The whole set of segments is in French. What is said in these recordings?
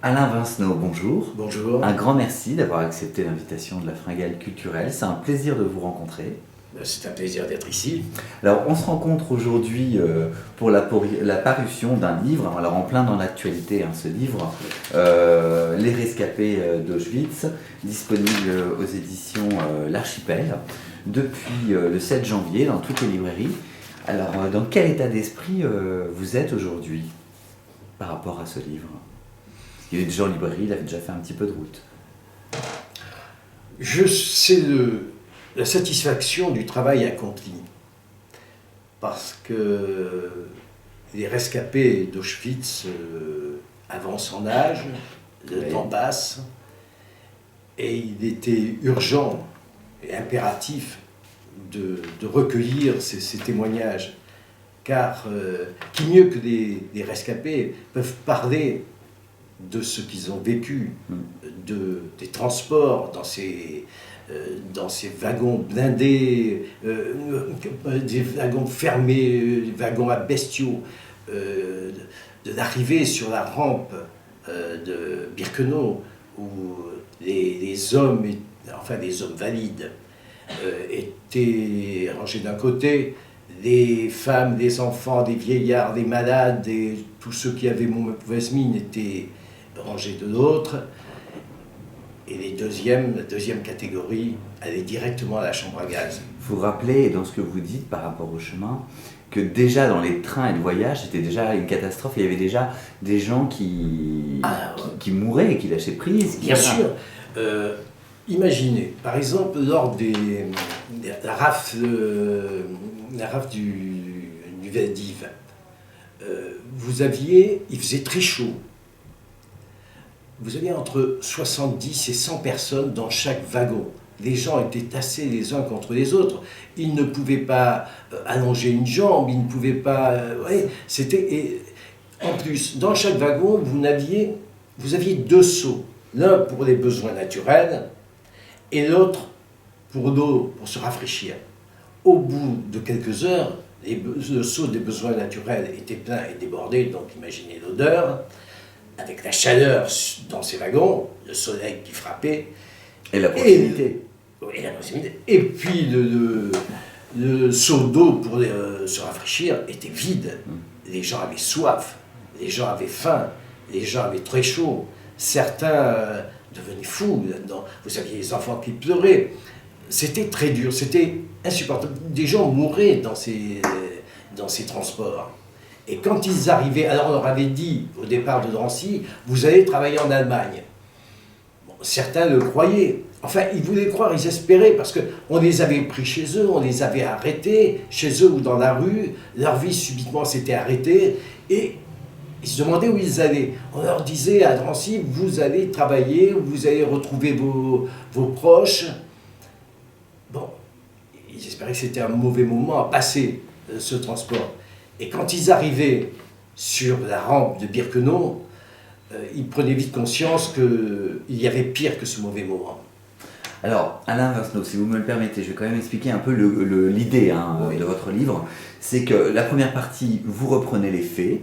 Alain Vincenot, bonjour. Bonjour. Un grand merci d'avoir accepté l'invitation de la Fringale culturelle. C'est un plaisir de vous rencontrer. C'est un plaisir d'être ici. Alors, on se rencontre aujourd'hui pour la parution d'un livre, alors en plein dans l'actualité, ce livre, Les Rescapés d'Auschwitz, disponible aux éditions L'Archipel, depuis le 7 janvier dans toutes les librairies. Alors, dans quel état d'esprit vous êtes aujourd'hui par rapport à ce livre? Parce qu'il est déjà en librairie, il avait déjà fait un petit peu de route. C'est la satisfaction du travail accompli. Parce que les rescapés d'Auschwitz avancent en âge, le temps passe, et il était urgent et impératif de recueillir ces témoignages. Car qui mieux que des rescapés peuvent parler de ce qu'ils ont vécu, des transports dans ces wagons blindés, des wagons fermés, des wagons à bestiaux, de l'arrivée sur la rampe de Birkenau, où les hommes, enfin les hommes valides, étaient rangés d'un côté, les femmes, les enfants, des vieillards, des malades, et tous ceux qui avaient mauvaise mine étaient rangés de l'autre. Et la deuxième catégorie allait directement à la chambre à gaz. Il faut rappeler, dans ce que vous dites par rapport au chemin, que déjà dans les trains et le voyage, c'était déjà une catastrophe. Il y avait déjà des gens qui mouraient, qui lâchaient prise. Bien sûr. Imaginez, par exemple, lors de la rafle du Veldiv, il faisait très chaud. Vous aviez entre 70 et 100 personnes dans chaque wagon. Les gens étaient tassés les uns contre les autres. Ils ne pouvaient pas allonger une jambe, ils ne pouvaient pas... en plus, dans chaque wagon, vous aviez deux seaux. L'un pour les besoins naturels et l'autre pour l'eau, pour se rafraîchir. Au bout de quelques heures, le seau des besoins naturels était plein et débordé, donc imaginez l'odeur. Avec la chaleur dans ces wagons, le soleil qui frappait. Et la proximité. Et puis le seau d'eau pour se rafraîchir était vide. Les gens avaient soif, les gens avaient faim, les gens avaient très chaud. Certains devenaient fous là-dedans. Vous aviez les enfants qui pleuraient. C'était très dur, c'était insupportable. Des gens mouraient dans ces transports. Et quand ils arrivaient, alors on leur avait dit au départ de Drancy, vous allez travailler en Allemagne. Bon, certains le croyaient. Enfin, ils voulaient croire, ils espéraient, parce qu'on les avait pris chez eux, on les avait arrêtés, chez eux ou dans la rue, leur vie subitement s'était arrêtée, et ils se demandaient où ils allaient. On leur disait à Drancy, vous allez travailler, vous allez retrouver vos proches. Bon, ils espéraient que c'était un mauvais moment à passer, ce transport. Et quand ils arrivaient sur la rampe de Birkenau, ils prenaient vite conscience qu'il y avait pire que ce mauvais moment. Alors, Alain Vincenot, si vous me le permettez, je vais quand même expliquer un peu l'idée de votre livre. C'est que la première partie, vous reprenez les faits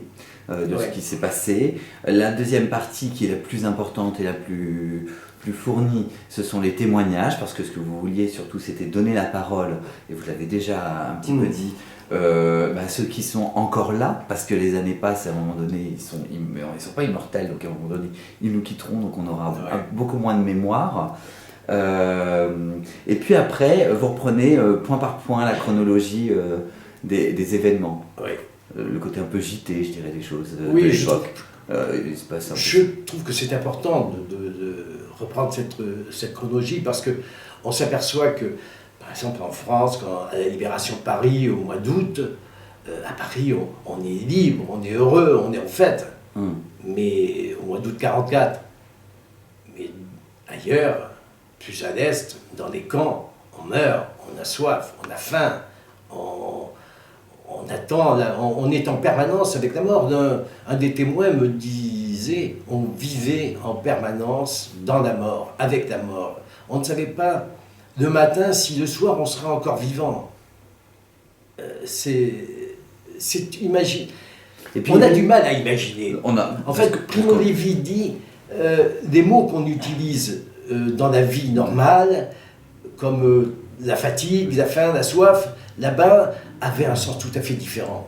de ce qui s'est passé. La deuxième partie, qui est la plus importante et la plus fournie, ce sont les témoignages, parce que ce que vous vouliez surtout, c'était donner la parole, et vous l'avez déjà un petit peu dit, ceux qui sont encore là, parce que les années passent, à un moment donné, ils sont pas immortels, donc à un moment donné, ils nous quitteront, donc on aura beaucoup moins de mémoire. Et puis après, vous reprenez point par point la chronologie des événements. Oui. Le côté un peu JT, je dirais, des choses de l'époque. Je trouve que c'est important de reprendre cette chronologie, parce qu'on s'aperçoit que, par exemple en France, à la libération de Paris au mois d'août, à Paris on est libre, on est heureux, on est en fête. Mais au mois d'août 1944, mais ailleurs, plus à l'est, dans les camps, on meurt, on a soif, on a faim, on attend, on est en permanence avec la mort. Un des témoins me disait, on vivait en permanence dans la mort, avec la mort. On ne savait pas le matin si le soir on serait encore vivant. On a du mal à imaginer. En fait, Primo Levi dit, des mots qu'on utilise dans la vie normale, comme la fatigue, la faim, la soif, là-bas, avaient un sens tout à fait différent.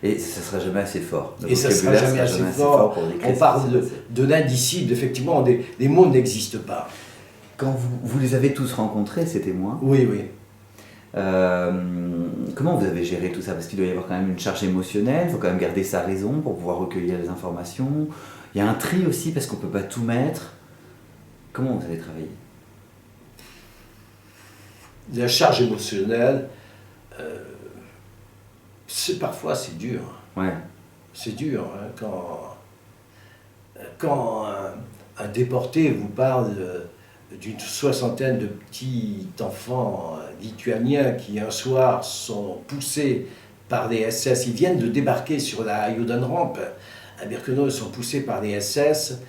Et ça ne sera jamais assez fort. Et ça ne sera jamais assez fort. On parle de l'indicible, effectivement, les mots n'existent pas. Quand vous les avez tous rencontrés, ces témoins, oui, oui. Comment vous avez géré tout ça? Parce qu'il doit y avoir quand même une charge émotionnelle, il faut quand même garder sa raison pour pouvoir recueillir les informations. Il y a un tri aussi parce qu'on ne peut pas tout mettre. Comment vous avez travaillé? La charge émotionnelle, parfois c'est dur. Ouais. C'est dur hein, quand un déporté vous parle d'une soixantaine de petits enfants lituaniens qui un soir sont poussés par les SS. Ils viennent de débarquer sur la Judenrampe à Birkenau, ils sont poussés par les SS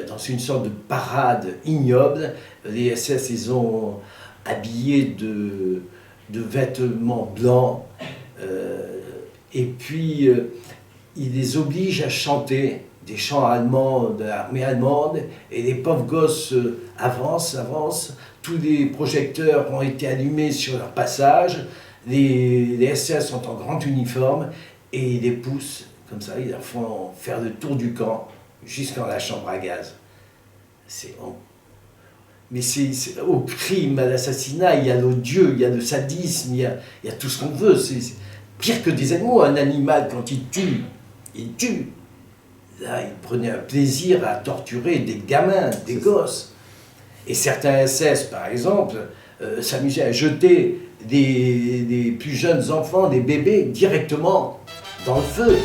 dans une sorte de parade ignoble. Les SS les ont habillés de vêtements blancs et puis ils les obligent à chanter des chants allemands de l'armée allemande, et les pauvres gosses avancent, tous les projecteurs ont été allumés sur leur passage, les SS sont en grand uniforme, et ils les poussent comme ça, ils leur font faire le tour du camp, jusqu'à la chambre à gaz. Mais c'est au crime, à l'assassinat, il y a l'odieux, il y a le sadisme, il y a tout ce qu'on veut, c'est pire que des animaux. Un animal, quand il tue. Là, il prenait un plaisir à torturer des gamins, des gosses. Et certains SS, par exemple, s'amusaient à jeter des plus jeunes enfants, des bébés, directement dans le feu.